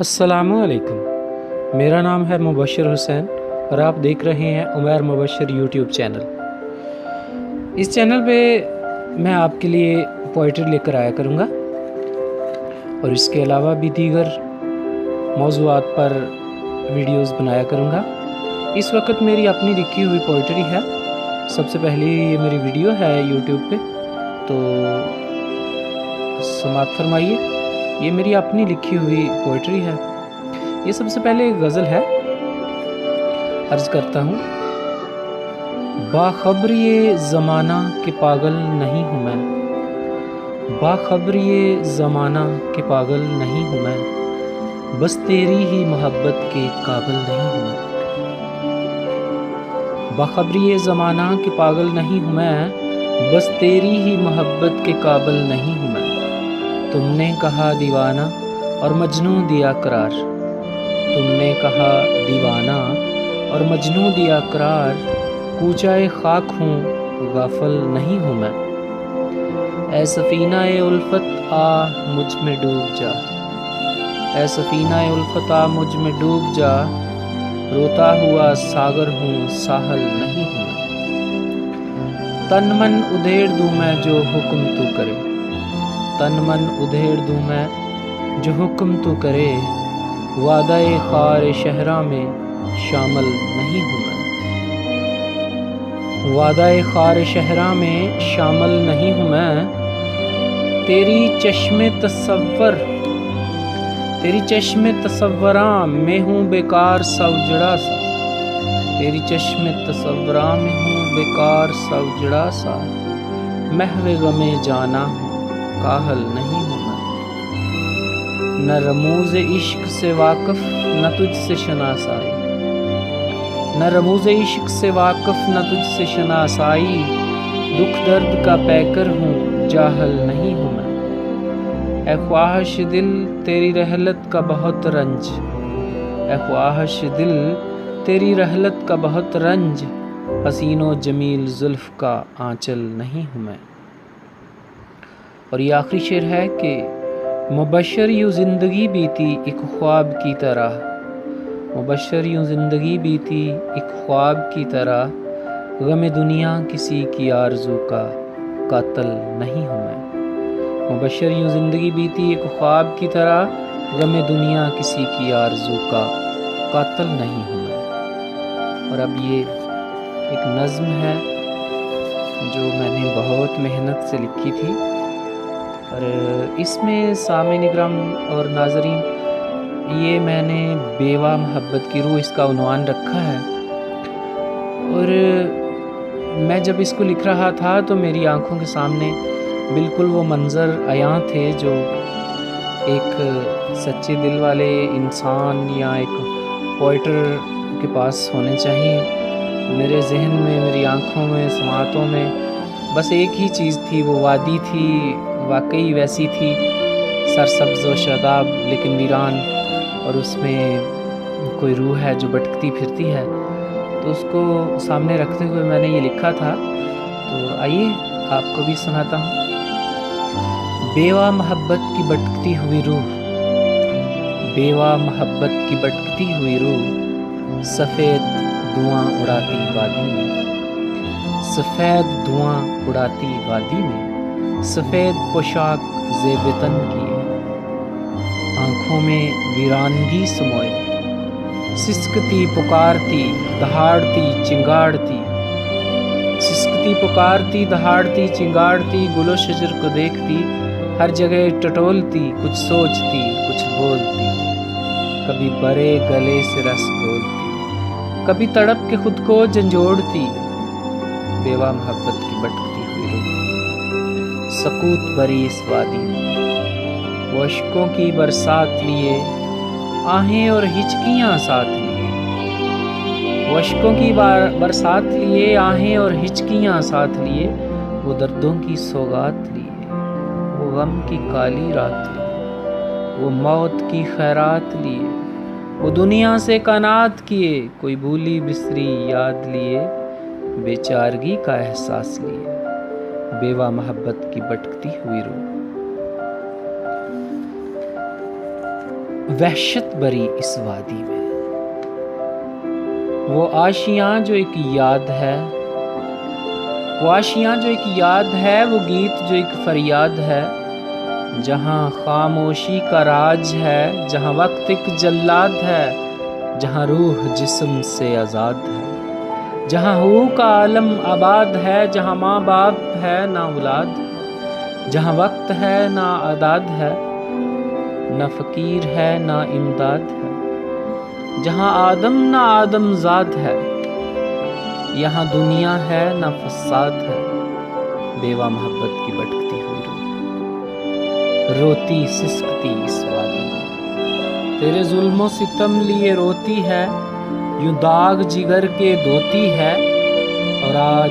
अस्सलामुअलैकुम। मेरा नाम है मुबशर हुसैन और आप देख रहे हैं उमैर मुबशर यूट्यूब चैनल। इस चैनल पे मैं आपके लिए पोइट्री लेकर आया करूँगा और इसके अलावा भी दीगर मौज़ूआत पर वीडियोस बनाया करूँगा। इस वक्त मेरी अपनी लिखी हुई पोइट्री है। सबसे पहली ये मेरी वीडियो है यूट्यूब पे, तो समाअत फरमाइए। ये मेरी अपनी लिखी हुई पोइट्री है। ये सबसे पहले एक गज़ल है, अर्ज़ करता हूँ। बाखबर ये ज़माना के पागल नहीं हूँ मैं, बाखबर ये ज़माना के पागल नहीं हूँ मैं, बस तेरी ही मोहब्बत के काबिल नहीं हूँ मैं। बाखबर ये ज़माना के पागल नहीं हूँ मैं, बस तेरी ही मोहब्बत के काबिल नहीं हूँ मैं। तुमने कहा दीवाना और मजनू दिया करार, तुमने कहा दीवाना और मजनू दिया करार, कूचाए खाक हूँ गाफिल नहीं हूँ मैं। ऐ सफीना ए उल्फत आ मुझ में डूब जा, ऐ सफीना ए उल्फत आ मुझ में डूब जा, रोता हुआ सागर हूँ साहल नहीं हूँ मैं। तन मन उधेड़ दूँ मैं जो हुक्म तू करे, तन मन उधेड़ दूँ मैं जो हुक्म तू करे, वादा-ए ख़ार शहरा में शामिल नहीं हूँ मैं। वादा-ए ख़ार शहरा में शामिल नहीं हूँ मैं। तेरी चश्मे तसव्वुर, तेरी चश्मे तसव्वुरां में हूँ बेकार सा उजड़ा सा, तेरी चश्मे तसव्वुरां में हूँ बेकार सा उजड़ा सा, महवे गमे जाना हूँ काहल नहीं हूँ मैं। न रमूज़ इश्क से वाकिफ न तुझसे शनासाई, न रमूज़ इश्क से वाकिफ न तुझसे शनासाई, दुख दर्द का पैकर हूँ जाहल नहीं हूँ मैं। ऐ ख्वाहिश दिल तेरी रहलत का बहुत रंज, ऐ ख्वाहिश दिल तेरी रहलत का बहुत रंज, हसीनो जमील जुल्फ़ का आंचल नहीं हूँ मैं। और ये आखिरी शेर है कि मुबशर यूँ ज़िंदगी बीती एक ख्वाब की तरह, मुबशर यूँ ज़िंदगी बीती एक ख्वाब की तरह, गम दुनिया किसी की आरज़ू का कातिल नहीं हूँ मैं। मुबशर यूँ ज़िंदगी बीती एक ख्वाब की तरह, गम दुनिया किसी की आरज़ू का कातिल नहीं हूँ मैं। और अब ये एक नज़्म है जो मैंने बहुत मेहनत से लिखी थी, और इसमें सामिन इकराम और नाज़रीन, ये मैंने बेवा मोहब्बत की रूह इसका उन्वान रखा है। और मैं जब इसको लिख रहा था तो मेरी आंखों के सामने बिल्कुल वो मंज़र आया थे जो एक सच्चे दिल वाले इंसान या एक पोइटर के पास होने चाहिए। मेरे जहन में, मेरी आंखों में, समातों में बस एक ही चीज़ थी, वो वादी थी, वाकई वैसी थी, सरसब्ज़ व शादाब लेकिन वीरान, और उसमें कोई रूह है जो भटकती फिरती है। तो उसको सामने रखते हुए मैंने ये लिखा था, तो आइए आपको भी सुनाता हूँ। बेवा मोहब्बत की भटकती हुई रूह, बेवा मोहब्बत की भटकती हुई रूह, सफ़ेद धुआं उड़ाती वादी में, सफ़ेद धुआं उड़ाती वादी में, सफ़ेद पोशाक ज़ेब-ए-तन किए, आँखों में वीरानगी समोए, सिसकती पुकारती दहाड़ती चिंगाड़ती, सिसकती पुकारती दहाड़ती चिंगाड़ती, गुलो शजर को देखती हर जगह टटोलती, कुछ सोचती कुछ बोलती, कभी बड़े गले से रस घोलती, कभी तड़प के खुद को झंझोड़ती, बेवा मोहब्बत की भटकती हुई रूह, सकूत भरी इस वादी में, वो अश्कों की बरसात लिए आहें और हिचकियाँ साथ लिए, वो अश्कों की बरसात लिए आहें और हिचकियाँ साथ लिए, वो दर्दों की सौगात लिए, वो गम की काली रात लिए, वो मौत की खैरात लिए, वो दुनिया से कानात किए, कोई भूली बिसरी याद लिए, बेचारगी का एहसास लिए, बेवा मोहब्बत की भटकती हुई रूह। وحشت بری اس وادی میں۔ وہ آشیاں جو ایک یاد ہے، وہ آشیاں جو ایک یاد ہے، وہ گیت جو ایک فریاد ہے، جہاں خاموشی کا راج ہے، جہاں وقت ایک جلاد ہے، جہاں روح جسم سے آزاد ہے، جہاں حقوق کا عالم آباد ہے، جہاں ماں باپ ہے نہ اولاد، جہاں وقت ہے نہ اعداد ہے، نہ فقیر ہے نہ امداد ہے، جہاں آدم نہ آدم زاد ہے، یہاں دنیا ہے نہ فساد ہے، بیوہ محبت کی بھٹکتی ہوئی روح روتی سسکتی اس وادی میں، تیرے ظلم و ستم لیے روتی ہے، یوں داغ جگر کے دھوتی ہے، اور آج